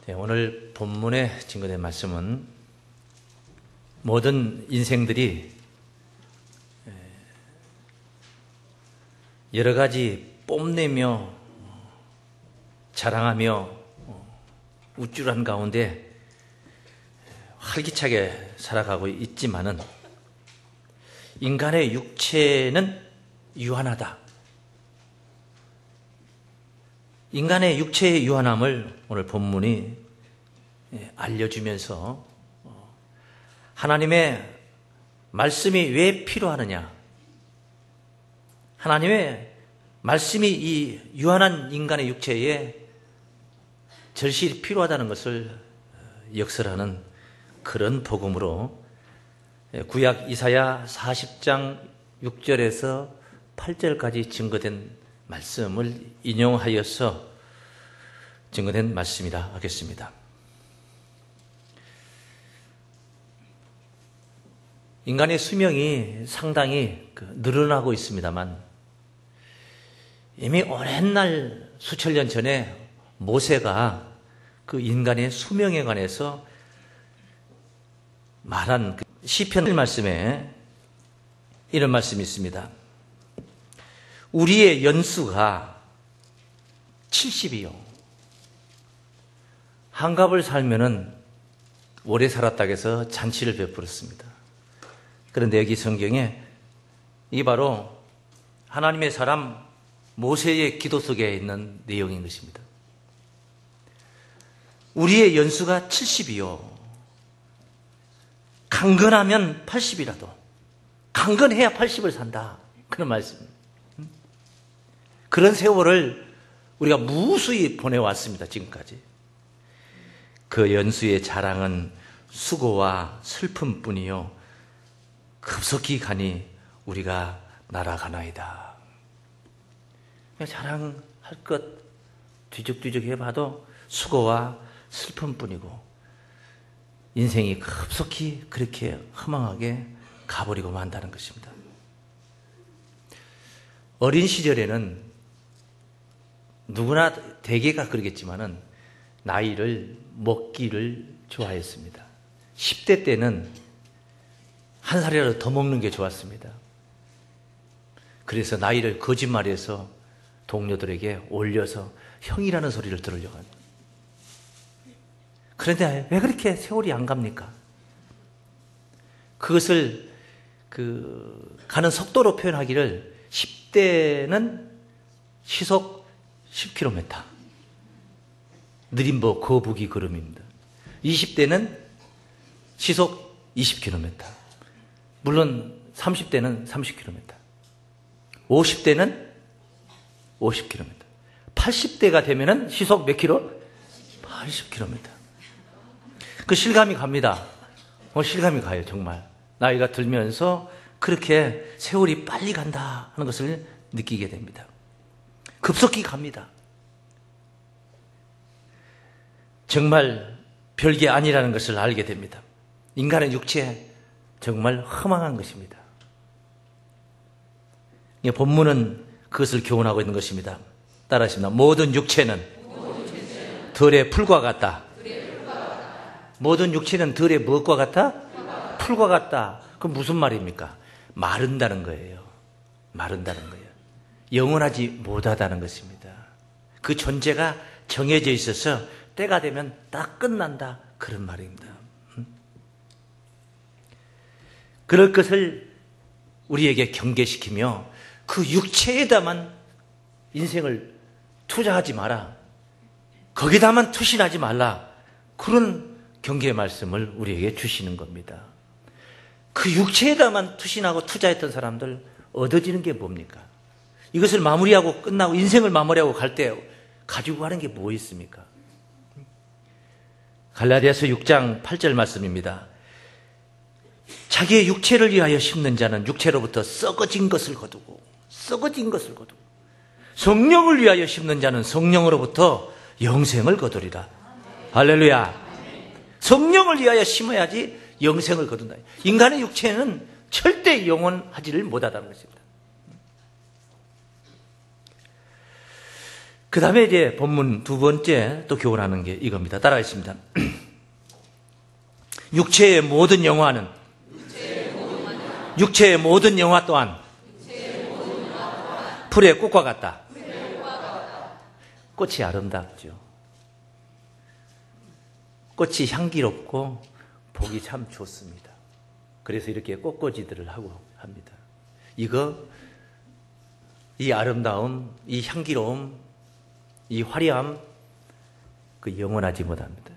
네, 오늘 본문에 증거된 말씀은 모든 인생들이 여러 가지 뽐내며 자랑하며 우쭐한 가운데 활기차게 살아가고 있지만은 인간의 육체는 유한하다. 인간의 육체의 유한함을 오늘 본문이 알려주면서 하나님의 말씀이 왜 필요하느냐, 하나님의 말씀이 이 유한한 인간의 육체에 절실히 필요하다는 것을 역설하는 그런 복음으로 구약 이사야 40장 6절에서 8절까지 증거된 말씀을 인용하여서 증거된 말씀이라 하겠습니다. 인간의 수명이 상당히 늘어나고 있습니다만 이미 오랜 날 수천 년 전에 모세가 그 인간의 수명에 관해서 말한 시편 말씀에 이런 말씀이 있습니다. 우리의 연수가 70이요. 한갑을 살면은 오래 살았다고 해서 잔치를 베풀었습니다. 그런데 여기 성경에 이 바로 하나님의 사람 모세의 기도 속에 있는 내용인 것입니다. 우리의 연수가 70이요. 강건하면 80이라도. 강건해야 80을 산다. 그런 말씀입니다. 그런 세월을 우리가 무수히 보내왔습니다. 지금까지. 그 연수의 자랑은 수고와 슬픔뿐이요 급속히 가니 우리가 날아가나이다. 자랑할 것 뒤적뒤적 해봐도 수고와 슬픔뿐이고 인생이 급속히 그렇게 허망하게 가버리고 만다는 것입니다. 어린 시절에는 누구나 대개가 그러겠지만은 나이를 먹기를 좋아했습니다. 10대 때는 한 살이라도 더 먹는 게 좋았습니다. 그래서 나이를 거짓말해서 동료들에게 올려서 형이라는 소리를 들으려고 합니다. 그런데 왜 그렇게 세월이 안 갑니까? 그것을 가는 속도로 표현하기를 10대는 시속 10km. 느린 법 거북이 걸음입니다. 20대는 시속 20km. 물론 30대는 30km. 50대는 50km. 80대가 되면은 시속 몇 킬로? 80km. 그 실감이 갑니다. 실감이 가요, 정말. 나이가 들면서 그렇게 세월이 빨리 간다 하는 것을 느끼게 됩니다. 급속히 갑니다. 정말 별게 아니라는 것을 알게 됩니다. 인간의 육체 정말 허망한 것입니다. 본문은 그것을 교훈하고 있는 것입니다. 따라하십니다. 모든 육체는 들의 풀과 같다. 모든 육체는 들의 무엇과 같다? 풀과 같다. 그럼 무슨 말입니까? 마른다는 거예요. 마른다는 거예요. 영원하지 못하다는 것입니다. 그 존재가 정해져 있어서 때가 되면 딱 끝난다. 그런 말입니다. 그럴 것을 우리에게 경계시키며 그 육체에다만 인생을 투자하지 마라. 거기다만 투신하지 말라. 그런 경계의 말씀을 우리에게 주시는 겁니다. 그 육체에다만 투신하고 투자했던 사람들 얻어지는 게 뭡니까? 이것을 마무리하고 끝나고 인생을 마무리하고 갈 때 가지고 가는 게 뭐 있습니까? 갈라디아서 6장 8절 말씀입니다. 자기의 육체를 위하여 심는 자는 육체로부터 썩어진 것을 거두고 성령을 위하여 심는 자는 성령으로부터 영생을 거두리라. 할렐루야. 성령을 위하여 심어야지 영생을 거둔다. 인간의 육체는 절대 영원하지를 못하다는 것입니다. 그 다음에 이제 본문 두 번째 또 교훈하는 게 이겁니다. 따라하겠습니다. 육체의 모든 영화는, 육체의 모든 영화 또한 풀의 꽃과 같다. 꽃이 아름답죠. 꽃이 향기롭고 보기 참 좋습니다. 그래서 이렇게 꽃꽂이들을 하고 합니다. 이 아름다움, 이 향기로움, 이 화려함, 그 영원하지 못합니다.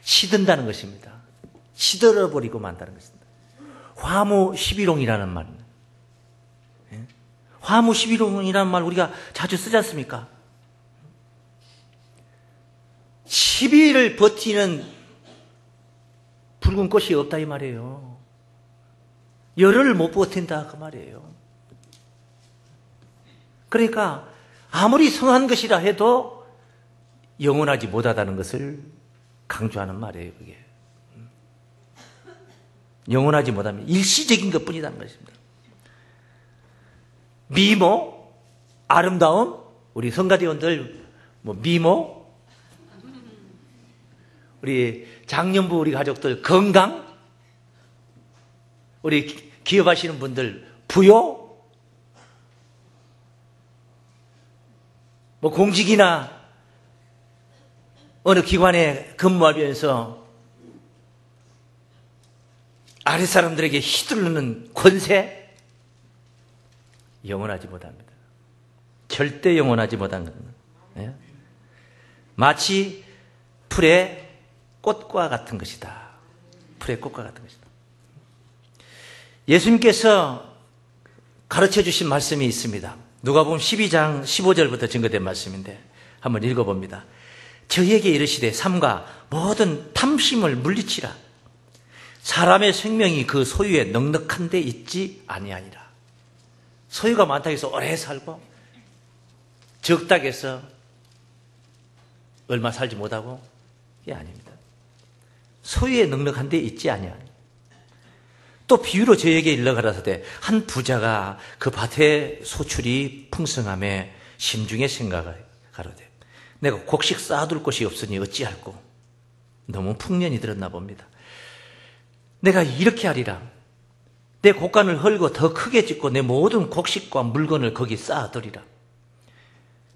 시든다는 것입니다. 시들어버리고 만다는 것입니다. 화무 11홍이라는 말입니다. 화무 11홍이라는 말 우리가 자주 쓰지 않습니까? 12일을 버티는 붉은 꽃이 없다 이 말이에요. 열흘을 못 버틴다 그 말이에요. 그러니까 아무리 성한 것이라 해도 영원하지 못하다는 것을 강조하는 말이에요. 그게 영원하지 못하면 일시적인 것뿐이라는 것입니다. 미모, 아름다움, 우리 성가대원들 미모, 우리 장년부 우리 가족들 건강, 우리 기업하시는 분들 부요, 공직이나 어느 기관에 근무하면서 아랫사람들에게 휘두르는 권세, 영원하지 못합니다. 절대 영원하지 못한 겁니다. 마치 풀의 꽃과 같은 것이다. 풀의 꽃과 같은 것이다. 예수님께서 가르쳐 주신 말씀이 있습니다. 누가복음 12장 15절부터 증거된 말씀인데 한번 읽어봅니다. 저희에게 이르시되 삼가 모든 탐심을 물리치라. 사람의 생명이 그 소유에 넉넉한 데 있지 아니하니라. 소유가 많다고 해서 오래 살고 적다고 해서 얼마 살지 못하고 이게 아닙니다. 소유에 넉넉한 데 있지 아니하니. 또 비유로 저에게 일러 가라사대 한 부자가 그 밭에 소출이 풍성함에 심중에 생각하로되 내가 곡식 쌓아둘 곳이 없으니 어찌할꼬. 너무 풍년이 들었나 봅니다. 내가 이렇게 하리라. 내 곡간을 헐고 더 크게 짓고 내 모든 곡식과 물건을 거기 쌓아두리라.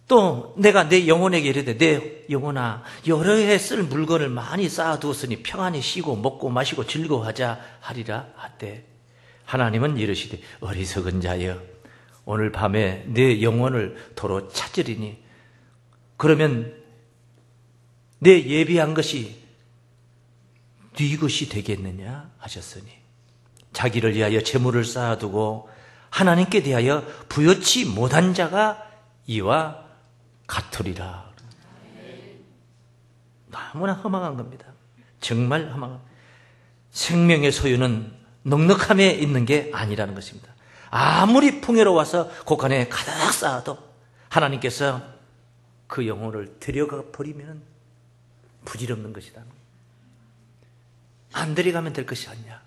또 내가 내 영혼에게 이르되 내 영혼아 여러 해 쓸 물건을 많이 쌓아두었으니 평안히 쉬고 먹고 마시고 즐거워하자 하리라 하되 하나님은 이르시되 어리석은 자여 오늘 밤에 내 영혼을 도로 찾으리니 그러면 내 예비한 것이 네 것이 되겠느냐 하셨으니 자기를 위하여 재물을 쌓아두고 하나님께 대하여 부여치 못한 자가 이와 같으리라. 너무나 허망한 겁니다. 정말 허망한. 생명의 소유는 넉넉함에 있는 게 아니라는 것입니다. 아무리 풍요로워서 곳간에 가득 쌓아도 하나님께서 그 영혼을 데려가 버리면 부질없는 것이다. 안 데려가면 될 것이 아니냐.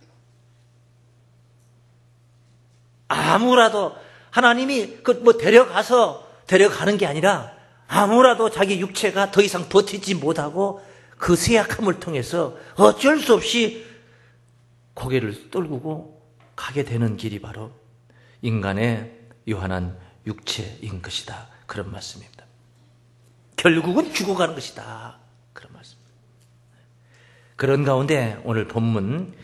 아무라도 하나님이 데려가는 게 아니라 아무라도 자기 육체가 더 이상 버티지 못하고 그 쇠약함을 통해서 어쩔 수 없이 고개를 떨구고 가게 되는 길이 바로 인간의 요한한 육체인 것이다. 그런 말씀입니다. 결국은 죽어가는 것이다. 그런 말씀입니다. 그런 가운데 오늘 본문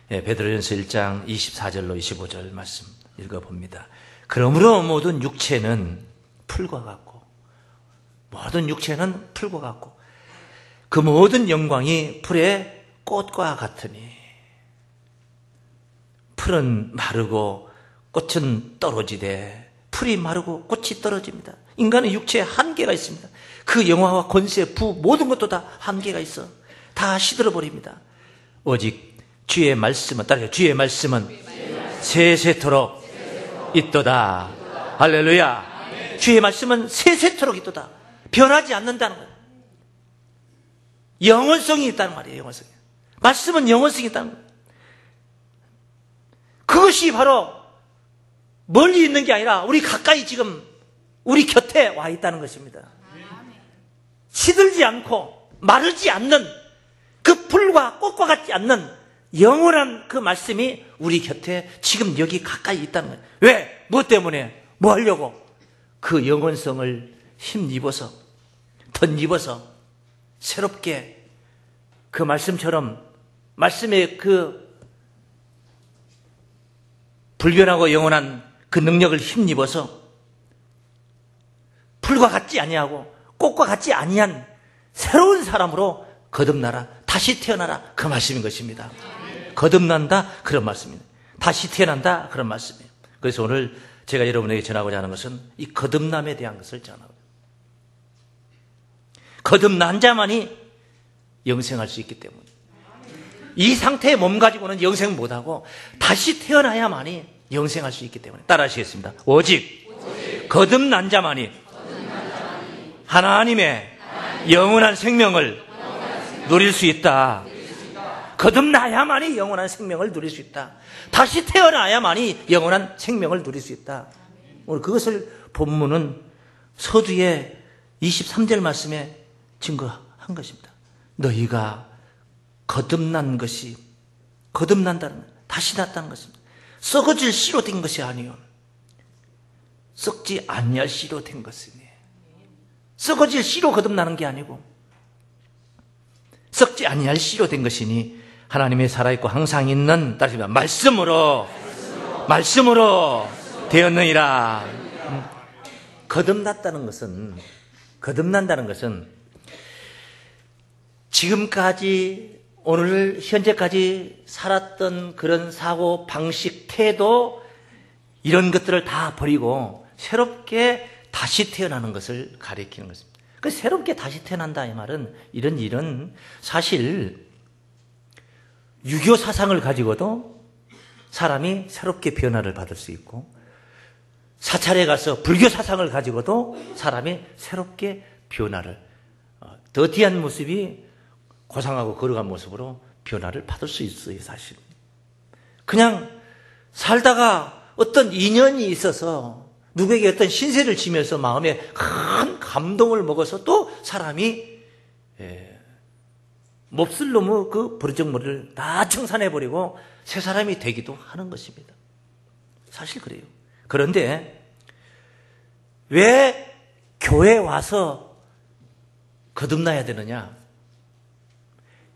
베드로전서 1장 24절로 25절 말씀 읽어봅니다. 그러므로 모든 육체는 풀과 같고 모든 육체는 풀과 같고 그 모든 영광이 풀의 꽃과 같으니 풀은 마르고 꽃은 떨어지되 풀이 마르고 꽃이 떨어집니다. 인간의 육체에 한계가 있습니다. 그 영화와 권세, 부 모든 것도 다 한계가 있어. 다 시들어버립니다. 오직 주의 말씀은 주의 말씀은 세세토록 있도다. 할렐루야. 주의 말씀은 세세토록 있도다. 변하지 않는다는 거예요. 영원성이 있다는 말이에요. 영원성이. 말씀은 영원성이 있다는 거예요. 그것이 바로 멀리 있는 게 아니라 우리 가까이 지금 우리 곁에 와 있다는 것입니다. 시들지 않고 마르지 않는 그 풀과 꽃과 같지 않는 영원한 그 말씀이 우리 곁에 지금 여기 가까이 있다는 거예요. 왜? 뭐 때문에? 뭐 하려고? 그 영원성을 힘입어서, 덧입어서 새롭게 그 말씀처럼 말씀의 그 불변하고 영원한 그 능력을 힘입어서 풀과 같지 아니하고 꽃과 같지 아니한 새로운 사람으로 거듭나라, 다시 태어나라, 그 말씀인 것입니다. 거듭난다, 그런 말씀입니다. 다시 태어난다, 그런 말씀이에요. 그래서 오늘 제가 여러분에게 전하고자 하는 것은 이 거듭남에 대한 것을 전하고자. 거듭난 자만이 영생할 수 있기 때문에 이 상태의 몸 가지고는 영생 못하고 다시 태어나야만이 영생할 수 있기 때문에 따라하시겠습니다. 오직 거듭난 자만이 하나님의 영원한 생명을 누릴 수 있다. 거듭나야만이 영원한 생명을 누릴 수 있다. 다시 태어나야만이 영원한 생명을 누릴 수 있다. 오늘 그것을 본문은 서두에 23절 말씀에 증거한 것입니다. 너희가 거듭난 것이, 거듭난다는, 다시 났다는 것입니다. 썩어질 씨로 된 것이 아니요, 썩지 아니할 씨로 된 것이니. 썩어질 씨로 거듭나는 게 아니고 썩지 아니할 씨로 된 것이니 하나님의 살아있고 항상 있는, 따르시면 말씀으로 되었느니라. 거듭났다는 것은, 거듭난다는 것은 지금까지 오늘 현재까지 살았던 그런 사고 방식, 태도, 이런 것들을 다 버리고 새롭게 다시 태어나는 것을 가리키는 것입니다. 그 새롭게 다시 태어난다 이 말은, 이런 일은 사실 유교 사상을 가지고도 사람이 새롭게 변화를 받을 수 있고, 사찰에 가서 불교 사상을 가지고도 사람이 새롭게 변화를, 더티한 모습이 고상하고 거룩한 모습으로 변화를 받을 수 있어요. 사실 그냥 살다가 어떤 인연이 있어서 누구에게 어떤 신세를 지면서 마음에 큰 감동을 먹어서 또 사람이 몹쓸 놈의 그 버르장머리를 다 청산해버리고 새 사람이 되기도 하는 것입니다. 사실 그래요. 그런데 왜 교회에 와서 거듭나야 되느냐?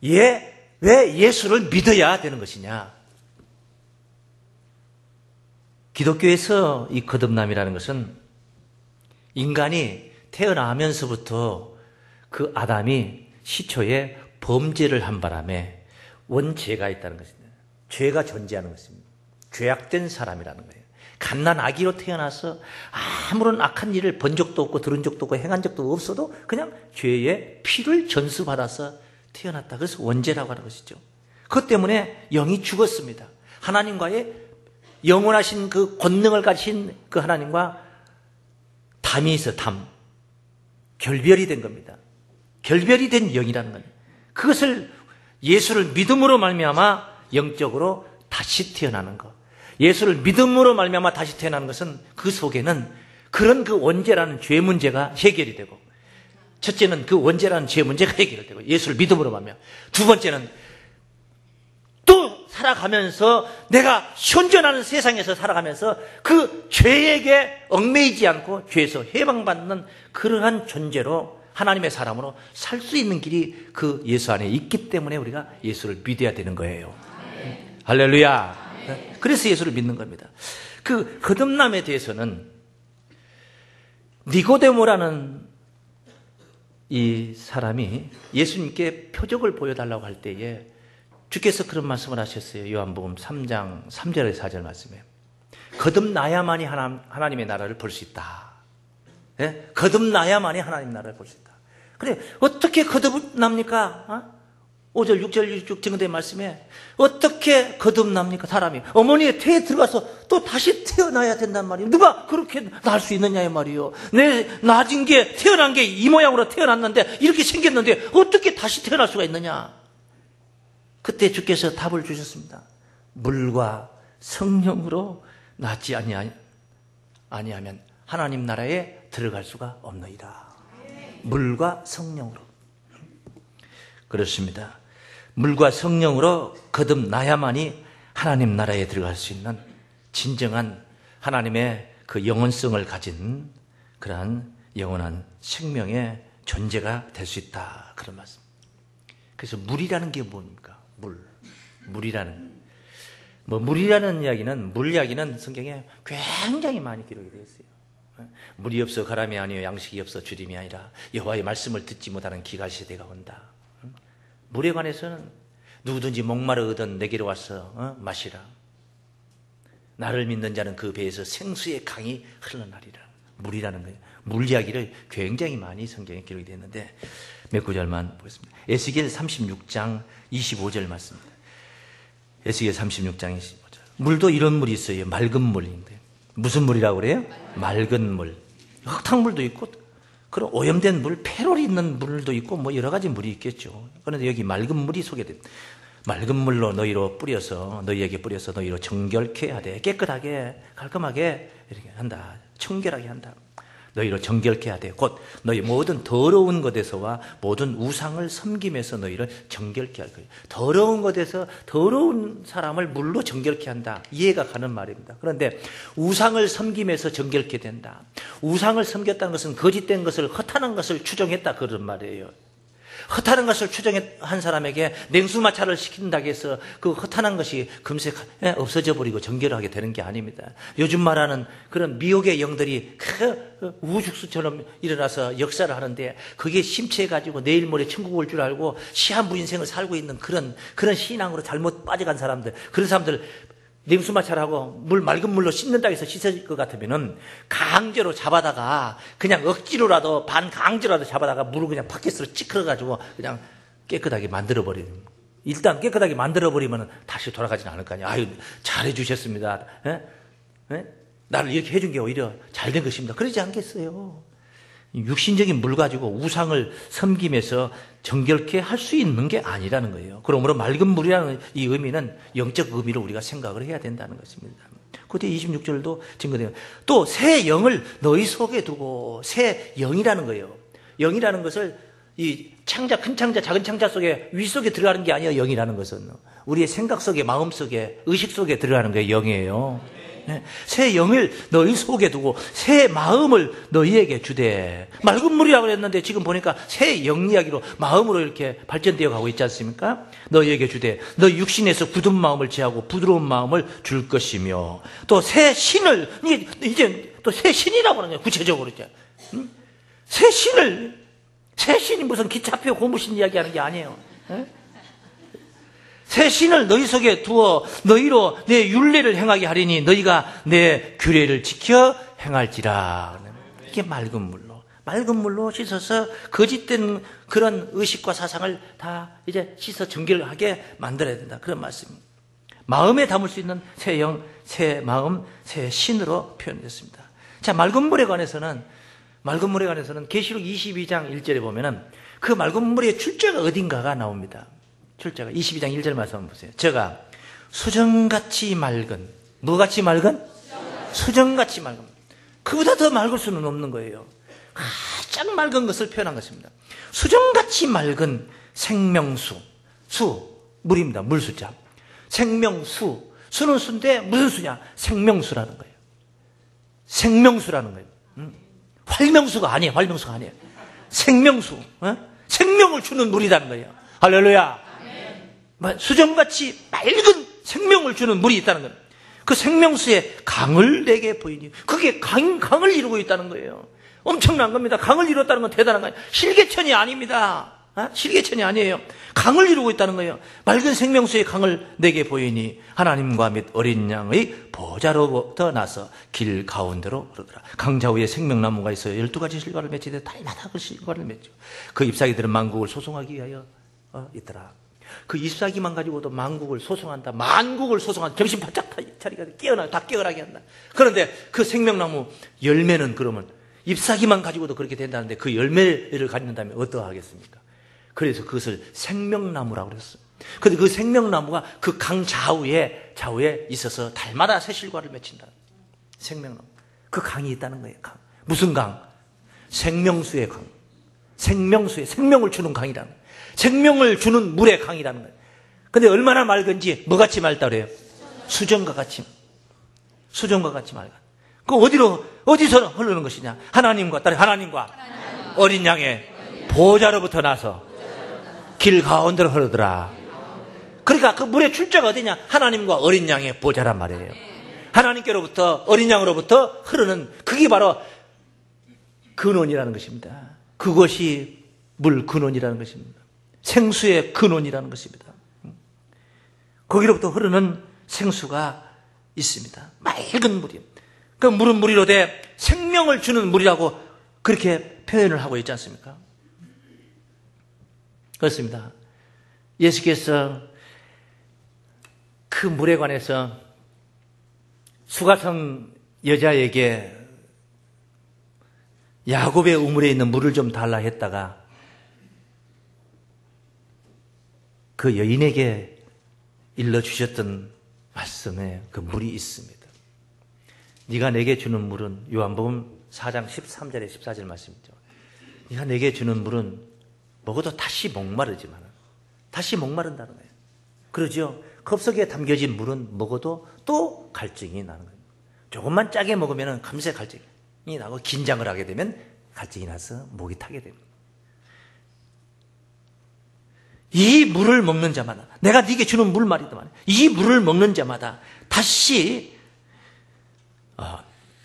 왜 예수를 믿어야 되는 것이냐? 기독교에서 이 거듭남이라는 것은 인간이 태어나면서부터 그 아담이 시초에 범죄를 한 바람에 원죄가 있다는 것입니다. 죄가 존재하는 것입니다. 죄악된 사람이라는 거예요. 갓난 아기로 태어나서 아무런 악한 일을 본 적도 없고 들은 적도 없고 행한 적도 없어도 그냥 죄의 피를 전수받아서 태어났다. 그래서 원죄라고 하는 것이죠. 그것 때문에 영이 죽었습니다. 하나님과의 영원하신 그 권능을 가진 그 하나님과 담이 있어, 담. 결별이 된 겁니다. 결별이 된 영이라는 겁니다. 그것을 예수를 믿음으로 말미암아 영적으로 다시 태어나는 것. 예수를 믿음으로 말미암아 다시 태어나는 것은 그 속에는 그런 그 원죄라는 죄 문제가 해결이 되고, 첫째는 그 원죄라는 죄 문제가 해결이 되고 예수를 믿음으로 말미암아, 두 번째는 또 살아가면서 내가 현존하는 세상에서 살아가면서 그 죄에게 얽매이지 않고 죄에서 해방받는 그러한 존재로 하나님의 사람으로 살 수 있는 길이 그 예수 안에 있기 때문에 우리가 예수를 믿어야 되는 거예요. 아멘. 할렐루야. 아멘. 그래서 예수를 믿는 겁니다. 그 거듭남에 대해서는 니고데모라는 이 사람이 예수님께 표적을 보여달라고 할 때에 주께서 그런 말씀을 하셨어요. 요한복음 3장 3절에서 4절 말씀에 거듭나야만이 하나님의 나라를 볼 수 있다. 예? 거듭나야만이 하나님의 나라를 볼 수 있다. 그래, 어떻게 거듭납니까? 5절 6절 6 증거된 말씀에 어떻게 거듭납니까? 사람이 어머니의 태에 들어가서 또 다시 태어나야 된단 말이에요. 누가 그렇게 날 수 있느냐 이 말이에요. 내 낮은 게 태어난 게 이 모양으로 태어났는데 이렇게 생겼는데 어떻게 다시 태어날 수가 있느냐? 그때 주께서 답을 주셨습니다. 물과 성령으로 낫지 아니하면 하나님 나라에 들어갈 수가 없느니라. 물과 성령으로. 그렇습니다. 물과 성령으로 거듭나야만이 하나님 나라에 들어갈 수 있는 진정한 하나님의 그 영원성을 가진 그러한 영원한 생명의 존재가 될 수 있다. 그런 말씀. 그래서 물이라는 게 뭡니까? 물이라는. 물이라는 이야기는, 물 이야기는 성경에 굉장히 많이 기록이 되어 있어요. 물이 없어 가람이 아니요 양식이 없어 주림이 아니라 여호와의 말씀을 듣지 못하는 기갈 시대가 온다. 물에 관해서는 누구든지 목마르거든 내게로 와서 마시라. 나를 믿는 자는 그 배에서 생수의 강이 흘러나리라. 물이라는 거예요. 물 이야기를 굉장히 많이 성경에 기록이 되어 있는데 몇 구절만 보겠습니다. 에스겔 36장 25절 말씀입니다. 에스겔 36장 25절. 물도 이런 물이 있어요. 맑은 물인데. 무슨 물이라고 그래요? 맑은 물. 흙탕물도 있고 그런 오염된 물, 페롤이 있는 물도 있고 뭐 여러 가지 물이 있겠죠. 그런데 여기 맑은 물이 소개됩니다. 맑은 물로 너희로 뿌려서 너희에게 뿌려서 너희로 정결케 하되 깨끗하게 깔끔하게 이렇게 한다. 청결하게 한다. 너희로 정결케 하되 곧 너희 모든 더러운 것에서와 모든 우상을 섬김에서 너희를 정결케 할 거예요. 더러운 것에서 더러운 사람을 물로 정결케 한다. 이해가 가는 말입니다. 그런데 우상을 섬김에서 정결케 된다. 우상을 섬겼다는 것은 거짓된 것을 허탄한 것을 추정했다 그런 말이에요. 허탄한 것을 추정한 사람에게 냉수마찰을 시킨다고 해서 그 허탄한 것이 금세 없어져 버리고 정결하게 되는 게 아닙니다. 요즘 말하는 그런 미혹의 영들이 그 우죽수처럼 일어나서 역사를 하는데 그게 심취해가지고 내일 모레 천국 올 줄 알고 시한부 인생을 살고 있는 그런 신앙으로 잘못 빠져간 사람들, 그런 사람들 냉수마찰하고 맑은 물로 씻는다고 해서 씻어질 것 같으면은 강제로 잡아다가 그냥 억지로라도 반강제로라도 잡아다가 물을 그냥 바켓으로 찌그러가지고 그냥 깨끗하게 만들어버리는. 일단 깨끗하게 만들어버리면 다시 돌아가지는 않을 거 아니에요. 아유, 잘해주셨습니다. 나를 이렇게 해준 게 오히려 잘된 것입니다. 그러지 않겠어요. 육신적인 물 가지고 우상을 섬김해서 정결케 할 수 있는 게 아니라는 거예요. 그러므로 맑은 물이라는 이 의미는 영적 의미로 우리가 생각을 해야 된다는 것입니다. 그때 26절도 증거돼요. 또 새 영을 너희 속에 두고, 새 영이라는 거예요. 영이라는 것을 이 창자, 큰 창자, 작은 창자 속에, 위 속에 들어가는 게 아니에요. 영이라는 것은 우리의 생각 속에, 마음 속에, 의식 속에 들어가는 게 영이에요. 네. 새 영을 너희 속에 두고 새 마음을 너희에게 주되. 맑은 물이라고 그랬는데 지금 보니까 새 영 이야기로 마음으로 이렇게 발전되어 가고 있지 않습니까? 너희에게 주되 너희 육신에서 굳은 마음을 제하고 부드러운 마음을 줄 것이며 또 새 신을, 이제 또 새 신이라고 하는 거예요. 구체적으로 이제 새 신이 무슨 기차표 고무신 이야기하는 게 아니에요. 네? 새 신을 너희 속에 두어 너희로 내 율례를 행하게 하리니 너희가 내 규례를 지켜 행할지라. 이게 맑은 물로 씻어서 거짓된 그런 의식과 사상을 다 이제 씻어 정결하게 만들어야 된다. 그런 말씀입니다. 마음에 담을 수 있는 새 영, 새 마음, 새 신으로 표현됐습니다. 자, 맑은 물에 관해서는 계시록 22장 1절에 보면은 그 맑은 물의 출처가 어딘가가 나옵니다. 출처가 22장 1절 말씀 한번 보세요. 제가 수정같이 맑은, 뭐같이 맑은? 수정같이 맑은. 그보다 더 맑을 수는 없는 거예요. 가장 맑은 것을 표현한 것입니다. 수정같이 맑은 생명수. 물입니다. 물수자. 생명수. 수는 수인데 무슨 수냐? 생명수라는 거예요. 생명수라는 거예요. 활명수가 아니에요. 생명수. 생명을 주는 물이라는 거예요. 할렐루야. 수정같이 맑은 생명을 주는 물이 있다는 거예요. 그 생명수의 강을 내게 보이니 그게 강을 이루고 있다는 거예요. 엄청난 겁니다. 강을 이뤘다는 건 대단한 거예요. 실개천이 아닙니다. 실개천이 아니에요. 강을 이루고 있다는 거예요. 맑은 생명수의 강을 내게 보이니 하나님과 및 어린 양의 보좌로부터 나서 길 가운데로 흐르더라. 강 좌우에 생명나무가 있어요. 12가지 실과를 맺히되 달마다 그 실과를 맺죠. 그 잎사귀들은 만국을 소송하기 위하여 있더라. 그 잎사귀만 가지고도 만국을 소송한다. 만국을 소송한다. 정신 바짝 차리게 다 깨어나게 한다. 그런데 그 생명나무 열매는 그러면 잎사귀만 가지고도 그렇게 된다는데 그 열매를 갖는다면 어떠하겠습니까? 그래서 그것을 생명나무라고 그랬어요. 그런데 그 생명나무가 그 강 좌우에 있어서 달마다 새 실과를 맺힌다. 생명나무. 그 강이 있다는 거예요. 강. 무슨 강? 생명수의 강. 생명을 주는 강이라는 거예요. 생명을 주는 물의 강이라는 거예요. 근데 얼마나 맑은지 뭐같이 맑다 그래요? 수정과 같이 맑아. 그 어디서 흐르는 것이냐? 하나님과 어린 양의 보좌로부터 나서 길 가운데로 흐르더라. 그러니까 그 물의 출처가 어디냐? 하나님과 어린 양의 보좌란 말이에요. 하나님께로부터 어린 양으로부터 흐르는 그게 바로 근원이라는 것입니다. 그것이 물 근원이라는 것입니다. 생수의 근원이라는 것입니다. 거기로부터 흐르는 생수가 있습니다. 맑은 물이요. 그 물은 물이로되 생명을 주는 물이라고 그렇게 표현을 하고 있지 않습니까? 그렇습니다. 예수께서 그 물에 관해서 수가성 여자에게 야곱의 우물에 있는 물을 좀 달라 했다가 그 여인에게 일러주셨던 말씀에 그 물이 있습니다. 네가 내게 주는 물은, 요한복음 4장 13절에 14절 말씀이죠. 네가 내게 주는 물은 먹어도 다시 목마르지만 다시 목마른다는 거예요. 그러죠. 컵속에 담겨진 물은 먹어도 또 갈증이 나는 거예요. 조금만 짜게 먹으면 금세 갈증이 나고 긴장을 하게 되면 갈증이 나서 목이 타게 됩니다. 이 물을 먹는 자마다, 내가 네게 주는 물 말이더만, 이 물을 먹는 자마다 다시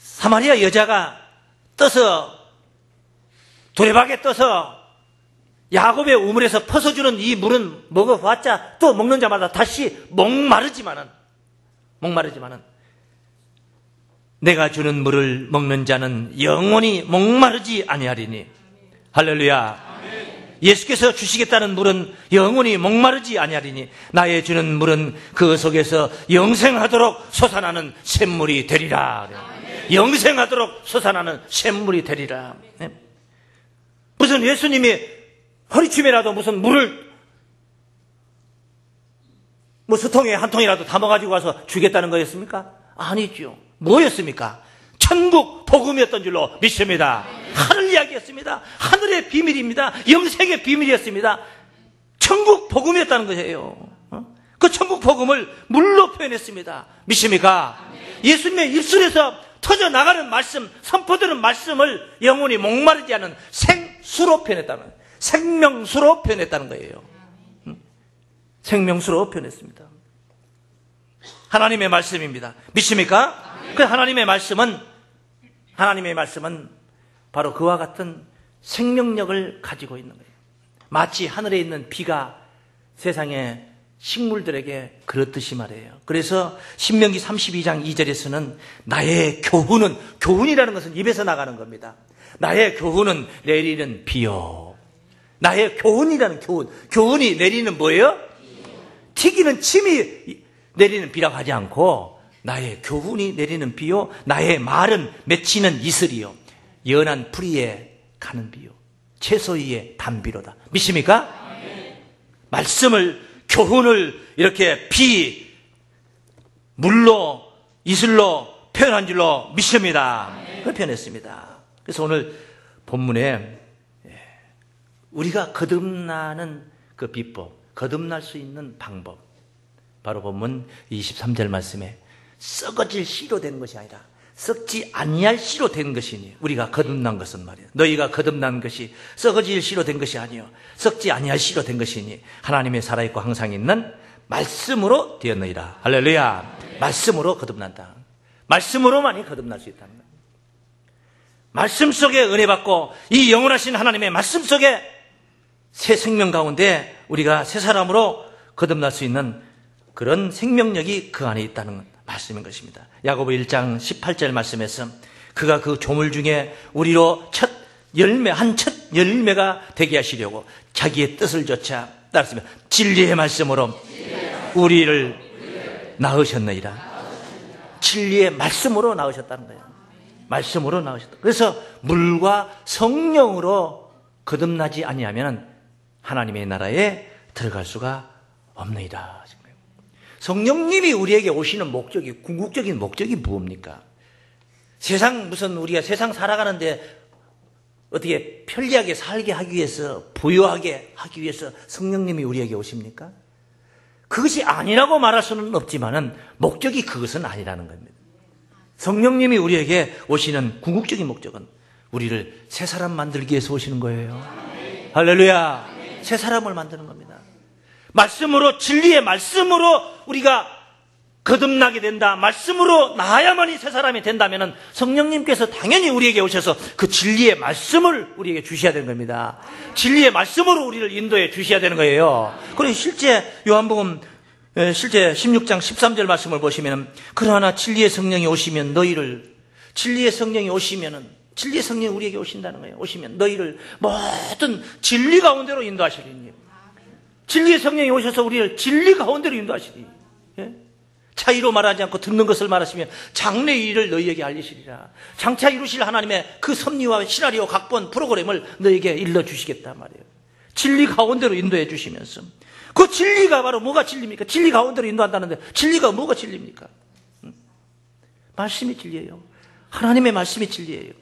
사마리아 여자가 도레박에 떠서 야곱의 우물에서 퍼서주는 이 물은 먹어봤자 또 먹는 자마다 다시 목마르지만은 내가 주는 물을 먹는 자는 영원히 목마르지 아니하리니. 할렐루야. 예수께서 주시겠다는 물은 영원히 목마르지 아니하리니 나의 주는 물은 그 속에서 영생하도록 솟아나는 샘물이 되리라. 영생하도록 솟아나는 샘물이 되리라. 무슨 예수님이 허리춤이라도 무슨 물을 수통에 한 통이라도 담아가지고 와서 주겠다는 거였습니까? 아니죠. 뭐였습니까? 천국 복음이었던 줄로 믿습니다. 하늘 이야기였습니다. 하늘의 비밀입니다. 영생의 비밀이었습니다. 천국 복음이었다는 거예요. 그 천국 복음을 물로 표현했습니다. 믿습니까? 예수님의 입술에서 터져나가는 말씀, 선포되는 말씀을 영원히 목마르지 않은 생수로 표현했다는 거예요. 생명수로 표현했다는 거예요. 생명수로 표현했습니다. 하나님의 말씀입니다. 믿습니까? 그 하나님의 말씀은 바로 그와 같은 생명력을 가지고 있는 거예요. 마치 하늘에 있는 비가 세상의 식물들에게 그렇듯이 말이에요. 그래서 신명기 32장 2절에서는 나의 교훈이라는 것은 입에서 나가는 겁니다. 나의 교훈은 내리는 비요. 나의 교훈이라는 교훈이 내리는 뭐예요? 튀기는 침이 내리는 비라고 하지 않고 나의 교훈이 내리는 비요, 나의 말은 맺히는 이슬이요, 연한 풀이에 가는 비요, 채소 위에 단비로다. 믿습니까? 말씀을, 교훈을 이렇게 비, 물로, 이슬로 표현한 줄로 믿습니다. 그걸 표현했습니다. 그래서 오늘 본문에 우리가 거듭나는 그 비법, 거듭날 수 있는 방법, 바로 본문 23절 말씀에 썩어질 씨로 된 것이 아니라 썩지 아니할 씨로 된 것이니, 우리가 거듭난 것은 말이야, 너희가 거듭난 것이 썩어질 씨로 된 것이 아니요 썩지 아니할 씨로 된 것이니 하나님의 살아있고 항상 있는 말씀으로 되었느니라. 할렐루야. 말씀으로 거듭난다. 말씀으로만이 거듭날 수 있다는 거야. 말씀 속에 은혜 받고 이 영원하신 하나님의 말씀 속에 새 생명 가운데 우리가 새 사람으로 거듭날 수 있는 그런 생명력이 그 안에 있다는 말씀인 것입니다. 야고보 1장 18절 말씀에서 그가 그 조물 중에 우리로 첫 열매가 되게 하시려고 자기의 뜻을 조차 따랐으며 진리의 말씀으로 우리를 낳으셨느니라. 진리의 말씀으로 낳으셨다는 거예요. 말씀으로 낳으셨다. 그래서 물과 성령으로 거듭나지 아니하면 하나님의 나라에 들어갈 수가 없느니라. 성령님이 우리에게 오시는 목적이, 궁극적인 목적이 무엇입니까? 우리가 세상 살아가는데 어떻게 편리하게 살게 하기 위해서, 부유하게 하기 위해서 성령님이 우리에게 오십니까? 그것이 아니라고 말할 수는 없지만은 목적이 그것은 아니라는 겁니다. 성령님이 우리에게 오시는 궁극적인 목적은 우리를 새 사람 만들기 위해서 오시는 거예요. 할렐루야. 새 사람을 만드는 겁니다. 말씀으로, 진리의 말씀으로 우리가 거듭나게 된다. 말씀으로 나아야만이 새 사람이 된다면 성령님께서 당연히 우리에게 오셔서 그 진리의 말씀을 우리에게 주셔야 되는 겁니다. 진리의 말씀으로 우리를 인도해 주셔야 되는 거예요. 그리고 실제 요한복음 실제 16장 13절 말씀을 보시면, 그러나 진리의 성령이 오시면 너희를, 진리의 성령이 오시면은, 진리의 성령이 우리에게 오신다는 거예요. 오시면 너희를 모든 진리 가운데로 인도하시리니. 진리의 성령이 오셔서 우리를 진리 가운데로 인도하시리. 예? 차이로 말하지 않고 듣는 것을 말하시면 장래의 일을 너희에게 알리시리라. 장차 이루실 하나님의 그 섭리와 시나리오, 각본, 프로그램을 너희에게 일러주시겠단 말이에요. 진리 가운데로 인도해 주시면서, 그 진리가 바로 뭐가 진리입니까? 진리 가운데로 인도한다는데 진리가 뭐가 진리입니까? 말씀이 진리예요. 하나님의 말씀이 진리예요.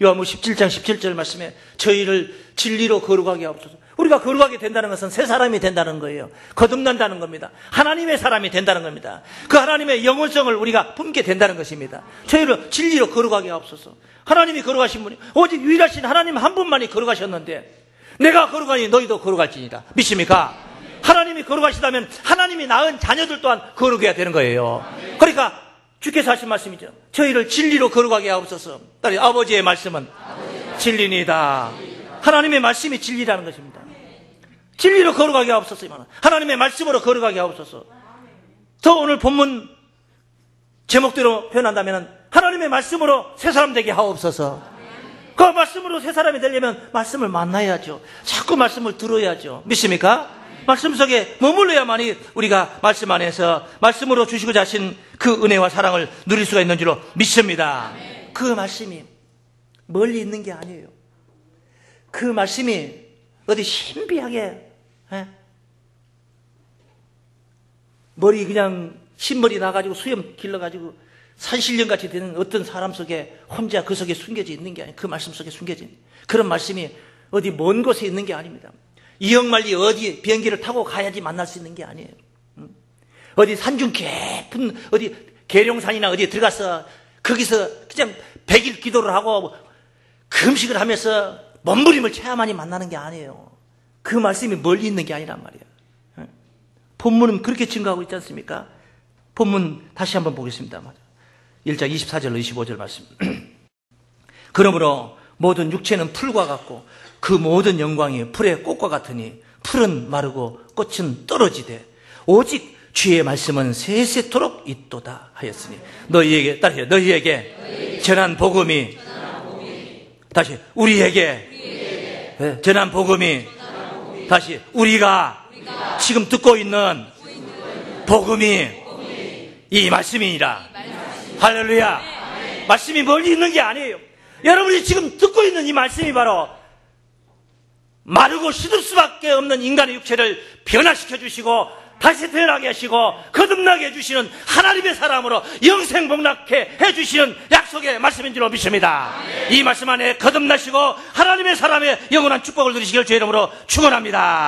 요한복음 17장 17절 말씀에 저희를 진리로 거룩하게 하옵소서. 우리가 거룩하게 된다는 것은 새 사람이 된다는 거예요. 거듭난다는 겁니다. 하나님의 사람이 된다는 겁니다. 그 하나님의 영혼성을 우리가 품게 된다는 것입니다. 저희를 진리로 거룩하게 하옵소서. 하나님이 거룩하신 분이, 오직 유일하신 하나님 한 분만이 거룩하셨는데 내가 거룩하니 너희도 거룩할지니라. 믿습니까? 하나님이 거룩하시다면 하나님이 낳은 자녀들 또한 거룩해야 되는 거예요. 그러니까 주께서 하신 말씀이죠. 저희를 진리로 거룩하게 하옵소서. 아버지의 말씀은 진리니다. 하나님의 말씀이 진리라는 것입니다. 진리로 거룩하게 하옵소서. 하나님의 말씀으로 거룩하게 하옵소서. 더 오늘 본문 제목대로 표현한다면 하나님의 말씀으로 새 사람 되게 하옵소서. 그 말씀으로 새 사람이 되려면 말씀을 만나야죠. 자꾸 말씀을 들어야죠. 믿습니까? 말씀 속에 머물러야만이 우리가 말씀 안에서 말씀으로 주시고자 하신 그 은혜와 사랑을 누릴 수가 있는 줄로 믿습니다. 그 말씀이 멀리 있는 게 아니에요. 그 말씀이 어디 신비하게 머리 그냥 흰머리 나가지고 수염 길러가지고 산신령같이 되는 어떤 사람 속에 혼자 그 속에 숨겨져 있는 게 아니에요. 그 말씀 속에 숨겨진 그런 말씀이 어디 먼 곳에 있는 게 아닙니다. 이역만리 어디 비행기를 타고 가야지 만날 수 있는 게 아니에요. 어디 산중 깊은 어디 계룡산이나 어디에 들어가서 거기서 그냥 100일 기도를 하고 금식을 하면서 몸부림을 체험하니 만나는 게 아니에요. 그 말씀이 멀리 있는 게 아니란 말이에요. 본문은 그렇게 증거하고 있지 않습니까? 본문 다시 한번 보겠습니다. 1장 24절로 25절 말씀. 그러므로 모든 육체는 풀과 같고 그 모든 영광이 풀의 꽃과 같으니 풀은 마르고 꽃은 떨어지되 오직 주의 말씀은 세세토록 있도다 하였으니 너희에게 따르세요. 너희에게 전한 복음이 다시 우리에게 전한 복음이 다시 우리가 지금 듣고 있는 복음이 이 말씀이니라. 할렐루야. 말씀이 멀리 있는 게 아니에요. 여러분이 지금 듣고 있는 이 말씀이 바로 마르고 시들 수밖에 없는 인간의 육체를 변화시켜 주시고 다시 태어나게 하시고 거듭나게 해주시는 하나님의 사람으로 영생복락해 해주시는 약속의 말씀인 줄로 믿습니다. 이 말씀 안에 거듭나시고 하나님의 사람의 영원한 축복을 누리시길 주의 이름으로 축원합니다.